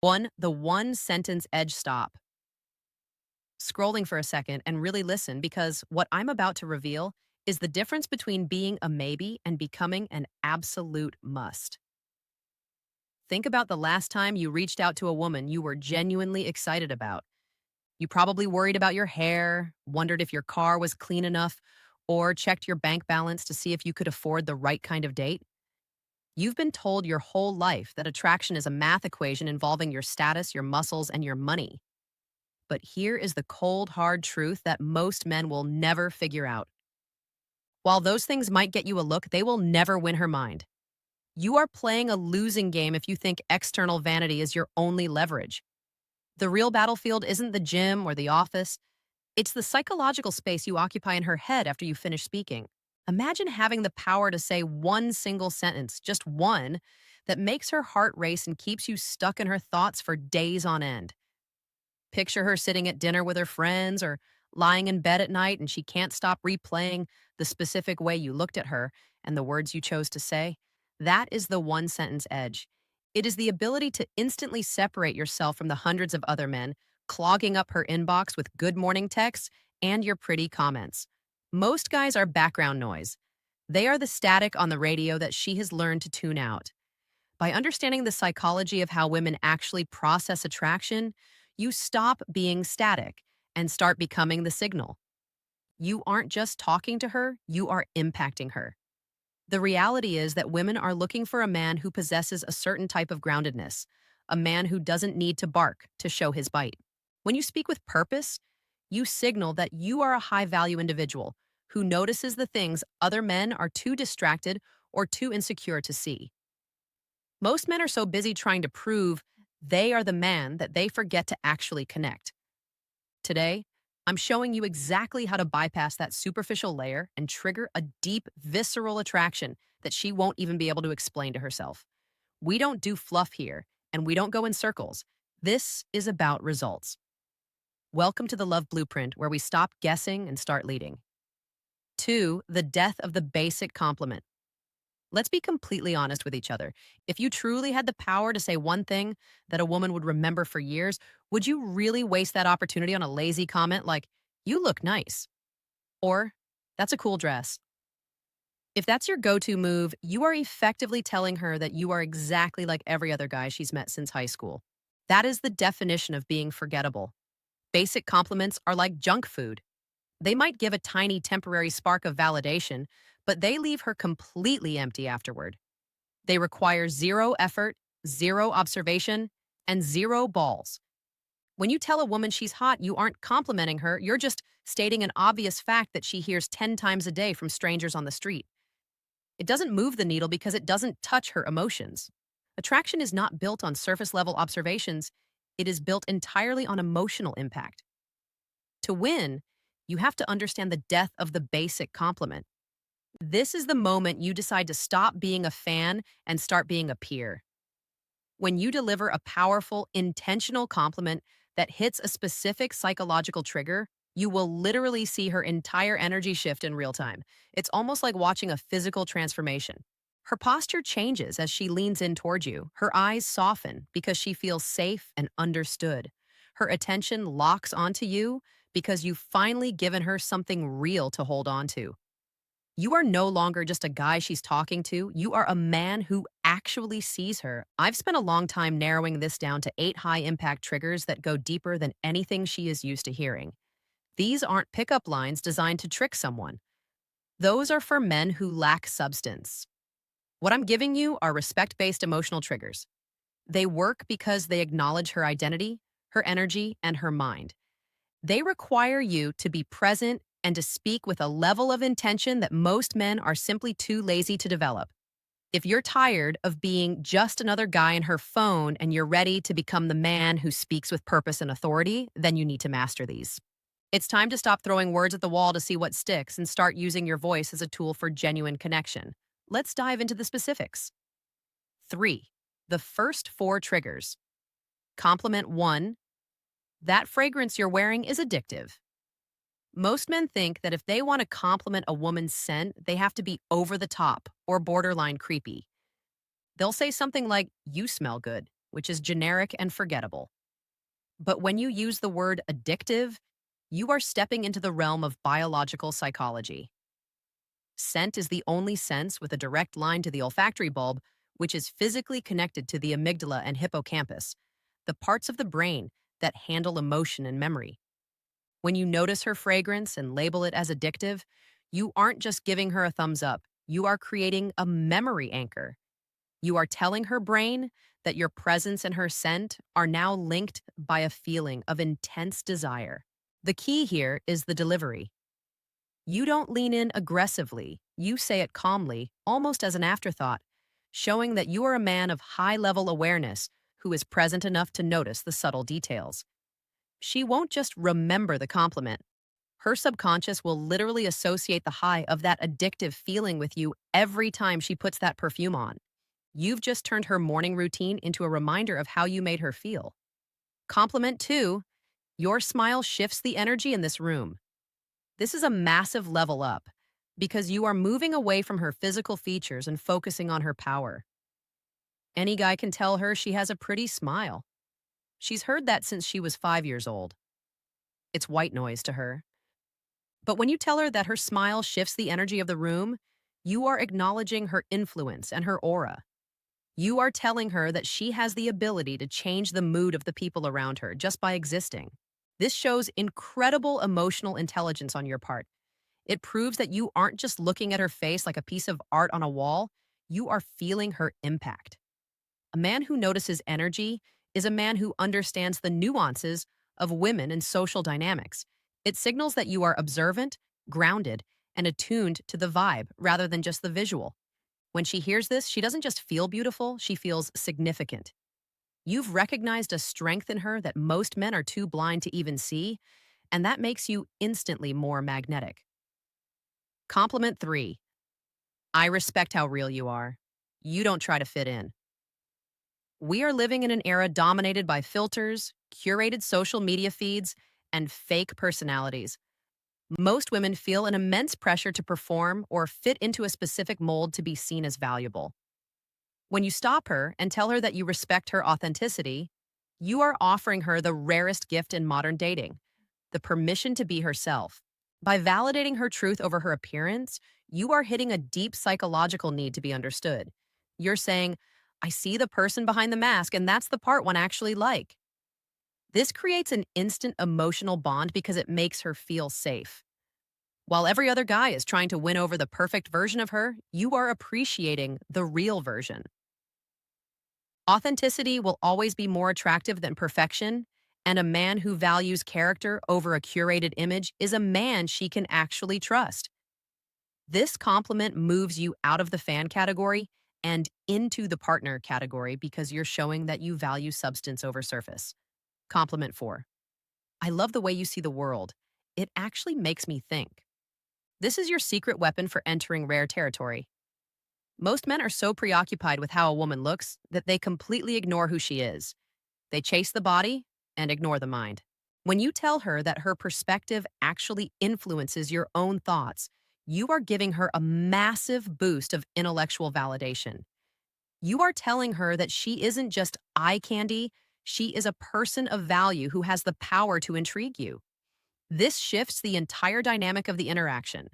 The one sentence edge stop. Scrolling for a second and really listen because what I'm about to reveal is the difference between being a maybe and becoming an absolute must. Think about the last time you reached out to a woman you were genuinely excited about. You probably worried about your hair, wondered if your car was clean enough, or checked your bank balance to see if you could afford the right kind of date. You've been told your whole life that attraction is a math equation involving your status, your muscles, and your money. But here is the cold, hard truth that most men will never figure out. While those things might get you a look, they will never win her mind. You are playing a losing game if you think external vanity is your only leverage. The real battlefield isn't the gym or the office, it's the psychological space you occupy in her head after you finish speaking. Imagine having the power to say one single sentence, just one, that makes her heart race and keeps you stuck in her thoughts for days on end. Picture her sitting at dinner with her friends or lying in bed at night and she can't stop replaying the specific way you looked at her and the words you chose to say. That is the one sentence edge. It is the ability to instantly separate yourself from the hundreds of other men, clogging up her inbox with good morning texts and your pretty comments. Most guys are background noise. They are the static on the radio that she has learned to tune out. By understanding the psychology of how women actually process attraction, you stop being static and start becoming the signal. You aren't just talking to her, you are impacting her. The reality is that women are looking for a man who possesses a certain type of groundedness, a man who doesn't need to bark to show his bite. When you speak with purpose, you signal that you are a high value individual who notices the things other men are too distracted or too insecure to see. Most men are so busy trying to prove they are the man that they forget to actually connect. Today, I'm showing you exactly how to bypass that superficial layer and trigger a deep, visceral attraction that she won't even be able to explain to herself. We don't do fluff here, and we don't go in circles. This is about results. Welcome to the Love Blueprint, where we stop guessing and start leading. 2, the death of the basic compliment. Let's be completely honest with each other. If you truly had the power to say one thing that a woman would remember for years, would you really waste that opportunity on a lazy comment like, "You look nice," or "That's a cool dress"? If that's your go to move, you are effectively telling her that you are exactly like every other guy she's met since high school. That is the definition of being forgettable. Basic compliments are like junk food. They might give a tiny temporary spark of validation, but they leave her completely empty afterward. They require zero effort, zero observation, and zero balls. When you tell a woman she's hot, you aren't complimenting her, you're just stating an obvious fact that she hears 10 times a day from strangers on the street. It doesn't move the needle because it doesn't touch her emotions. Attraction is not built on surface level observations, it is built entirely on emotional impact. To win, you have to understand the death of the basic compliment. This is the moment you decide to stop being a fan and start being a peer. When you deliver a powerful, intentional compliment that hits a specific psychological trigger, you will literally see her entire energy shift in real time. It's almost like watching a physical transformation. Her posture changes as she leans in toward you. Her eyes soften because she feels safe and understood. Her attention locks onto you because you've finally given her something real to hold on to. You are no longer just a guy she's talking to. You are a man who actually sees her. I've spent a long time narrowing this down to 8 high impact triggers that go deeper than anything she is used to hearing. These aren't pickup lines designed to trick someone. Those are for men who lack substance. What I'm giving you are respect based emotional triggers. They work because they acknowledge her identity, her energy, and her mind. They require you to be present and to speak with a level of intention that most men are simply too lazy to develop. If you're tired of being just another guy in her phone and you're ready to become the man who speaks with purpose and authority, then you need to master these. It's time to stop throwing words at the wall to see what sticks and start using your voice as a tool for genuine connection. Let's dive into the specifics. 3. The first 4 triggers. Compliment 1. That fragrance you're wearing is addictive. Most men think that if they want to compliment a woman's scent, they have to be over the top or borderline creepy. They'll say something like, "You smell good," which is generic and forgettable. But when you use the word addictive, you are stepping into the realm of biological psychology. Scent is the only sense with a direct line to the olfactory bulb, which is physically connected to the amygdala and hippocampus, the parts of the brain that handle emotion and memory. When you notice her fragrance and label it as addictive, you aren't just giving her a thumbs up, you are creating a memory anchor. You are telling her brain that your presence and her scent are now linked by a feeling of intense desire. The key here is the delivery. You don't lean in aggressively, you say it calmly, almost as an afterthought, showing that you are a man of high level awareness who is present enough to notice the subtle details. She won't just remember the compliment. Her subconscious will literally associate the high of that addictive feeling with you every time she puts that perfume on. You've just turned her morning routine into a reminder of how you made her feel. Compliment 2, your smile shifts the energy in this room. This is a massive level up because you are moving away from her physical features and focusing on her power. Any guy can tell her she has a pretty smile. She's heard that since she was 5 years old. It's white noise to her. But when you tell her that her smile shifts the energy of the room, you are acknowledging her influence and her aura. You are telling her that she has the ability to change the mood of the people around her just by existing. This shows incredible emotional intelligence on your part. It proves that you aren't just looking at her face like a piece of art on a wall, you are feeling her impact. A man who notices energy is a man who understands the nuances of women and social dynamics. It signals that you are observant, grounded, and attuned to the vibe rather than just the visual. When she hears this, she doesn't just feel beautiful, she feels significant. You've recognized a strength in her that most men are too blind to even see, and that makes you instantly more magnetic. Compliment 3, I respect how real you are. You don't try to fit in. We are living in an era dominated by filters, curated social media feeds, and fake personalities. Most women feel an immense pressure to perform or fit into a specific mold to be seen as valuable. When you stop her and tell her that you respect her authenticity, you are offering her the rarest gift in modern dating, the permission to be herself. By validating her truth over her appearance, you are hitting a deep psychological need to be understood. You're saying, I see the person behind the mask, and that's the part one actually like. This creates an instant emotional bond because it makes her feel safe. While every other guy is trying to win over the perfect version of her, you are appreciating the real version. Authenticity will always be more attractive than perfection, and a man who values character over a curated image is a man she can actually trust. This compliment moves you out of the fan category and into the partner category because you're showing that you value substance over surface. Compliment 4, I love the way you see the world. It actually makes me think. This is your secret weapon for entering rare territory. Most men are so preoccupied with how a woman looks that they completely ignore who she is. They chase the body and ignore the mind. When you tell her that her perspective actually influences your own thoughts, you are giving her a massive boost of intellectual validation. You are telling her that she isn't just eye candy, she is a person of value who has the power to intrigue you. This shifts the entire dynamic of the interaction.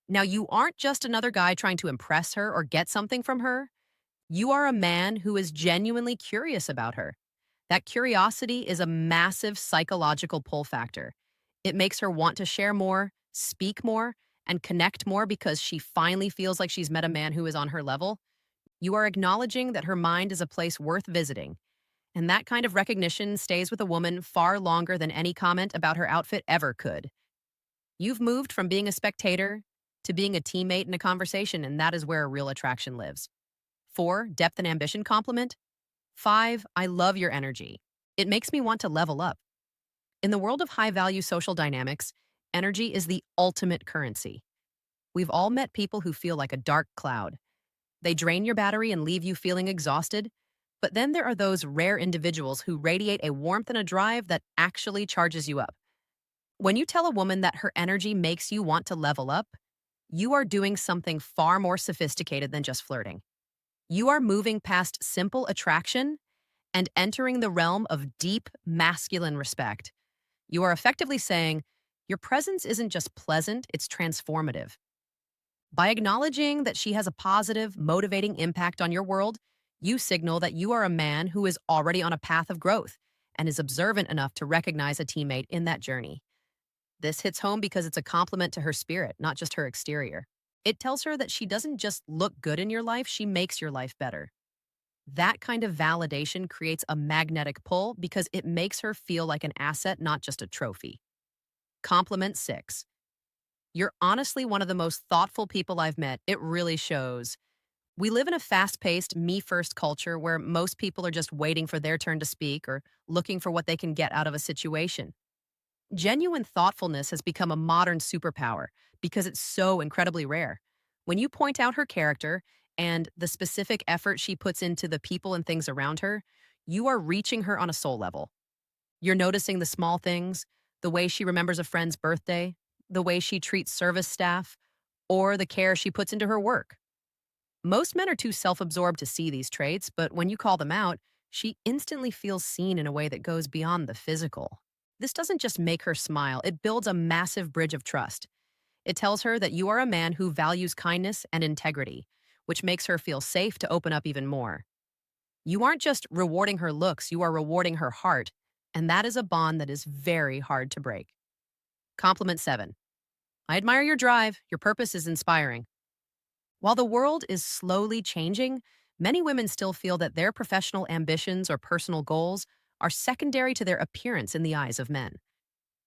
Now, you aren't just another guy trying to impress her or get something from her. You are a man who is genuinely curious about her. That curiosity is a massive psychological pull factor. It makes her want to share more, speak more, and connect more because she finally feels like she's met a man who is on her level. You are acknowledging that her mind is a place worth visiting. And that kind of recognition stays with a woman far longer than any comment about her outfit ever could. You've moved from being a spectator to being a teammate in a conversation, and that is where a real attraction lives. 4, depth and ambition compliment. 5, I love your energy. It makes me want to level up. In the world of high-value social dynamics, energy is the ultimate currency. We've all met people who feel like a dark cloud. They drain your battery and leave you feeling exhausted. But then there are those rare individuals who radiate a warmth and a drive that actually charges you up. When you tell a woman that her energy makes you want to level up, you are doing something far more sophisticated than just flirting. You are moving past simple attraction and entering the realm of deep masculine respect. You are effectively saying, your presence isn't just pleasant, it's transformative. By acknowledging that she has a positive, motivating impact on your world, you signal that you are a man who is already on a path of growth and is observant enough to recognize a teammate in that journey. This hits home because it's a compliment to her spirit, not just her exterior. It tells her that she doesn't just look good in your life, she makes your life better. That kind of validation creates a magnetic pull because it makes her feel like an asset, not just a trophy. Compliment 6. You're honestly one of the most thoughtful people I've met. It really shows. We live in a fast paced, me first culture where most people are just waiting for their turn to speak or looking for what they can get out of a situation. Genuine thoughtfulness has become a modern superpower because it's so incredibly rare. When you point out her character and the specific effort she puts into the people and things around her, you are reaching her on a soul level. You're noticing the small things, the way she remembers a friend's birthday, the way she treats service staff, or the care she puts into her work. Most men are too self absorbed to see these traits, but when you call them out, she instantly feels seen in a way that goes beyond the physical. This doesn't just make her smile, it builds a massive bridge of trust. It tells her that you are a man who values kindness and integrity, which makes her feel safe to open up even more. You aren't just rewarding her looks, you are rewarding her heart, and that is a bond that is very hard to break. Compliment 7. I admire your drive, your purpose is inspiring. While the world is slowly changing, many women still feel that their professional ambitions or personal goals are secondary to their appearance in the eyes of men.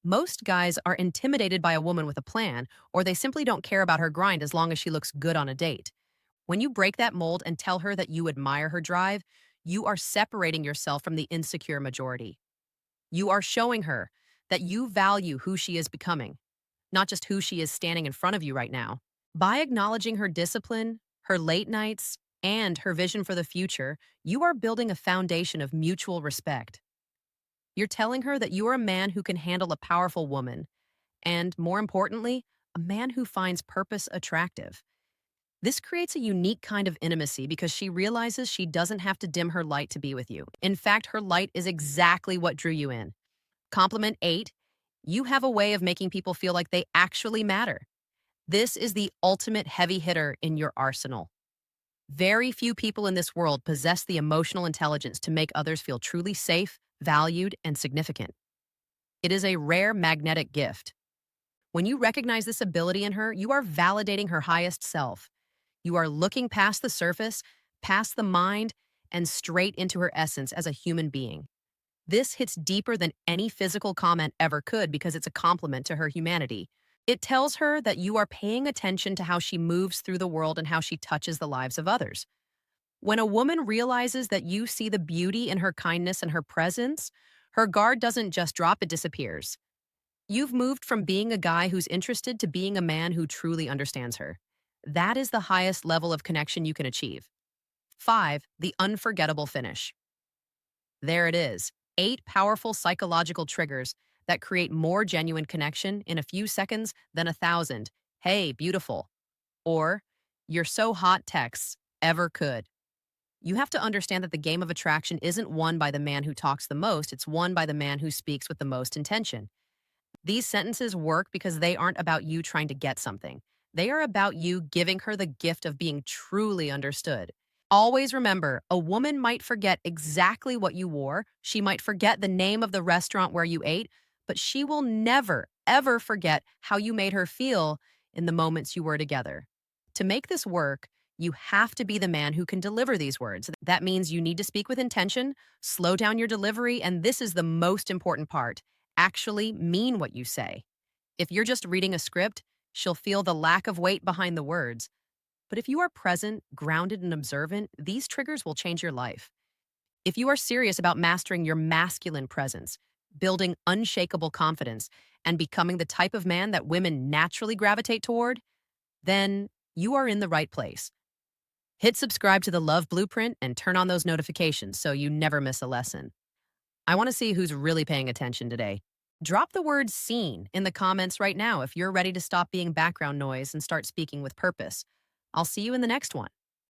Most guys are intimidated by a woman with a plan, or they simply don't care about her grind as long as she looks good on a date. When you break that mold and tell her that you admire her drive, you are separating yourself from the insecure majority. You are showing her that you value who she is becoming, not just who she is standing in front of you right now. By acknowledging her discipline, her late nights, and her vision for the future, you are building a foundation of mutual respect. You're telling her that you are a man who can handle a powerful woman, and more importantly, a man who finds purpose attractive. This creates a unique kind of intimacy because she realizes she doesn't have to dim her light to be with you. In fact, her light is exactly what drew you in. Compliment 8. You have a way of making people feel like they actually matter. This is the ultimate heavy hitter in your arsenal. Very few people in this world possess the emotional intelligence to make others feel truly safe, valued, and significant. It is a rare magnetic gift. When you recognize this ability in her, you are validating her highest self. You are looking past the surface, past the mind, and straight into her essence as a human being. This hits deeper than any physical comment ever could because it's a compliment to her humanity. It tells her that you are paying attention to how she moves through the world and how she touches the lives of others. When a woman realizes that you see the beauty in her kindness and her presence, her guard doesn't just drop, it disappears. You've moved from being a guy who's interested to being a man who truly understands her. That is the highest level of connection you can achieve. 5. The unforgettable finish. There it is. 8 powerful psychological triggers that create more genuine connection in a few seconds than 1,000 "Hey, beautiful," or "You're so hot" texts ever could. You have to understand that the game of attraction isn't won by the man who talks the most, it's won by the man who speaks with the most intention. These sentences work because they aren't about you trying to get something. They are about you giving her the gift of being truly understood. Always remember, a woman might forget exactly what you wore, she might forget the name of the restaurant where you ate, but she will never, ever forget how you made her feel in the moments you were together. To make this work, you have to be the man who can deliver these words. That means you need to speak with intention, slow down your delivery, and this is the most important part: actually mean what you say. If you're just reading a script, she'll feel the lack of weight behind the words. But if you are present, grounded, and observant, these triggers will change your life. If you are serious about mastering your masculine presence, building unshakable confidence, and becoming the type of man that women naturally gravitate toward, then you are in the right place. Hit subscribe to the Love Blueprint and turn on those notifications so you never miss a lesson. I want to see who's really paying attention today. Drop the word "seen" in the comments right now if you're ready to stop being background noise and start speaking with purpose. I'll see you in the next one.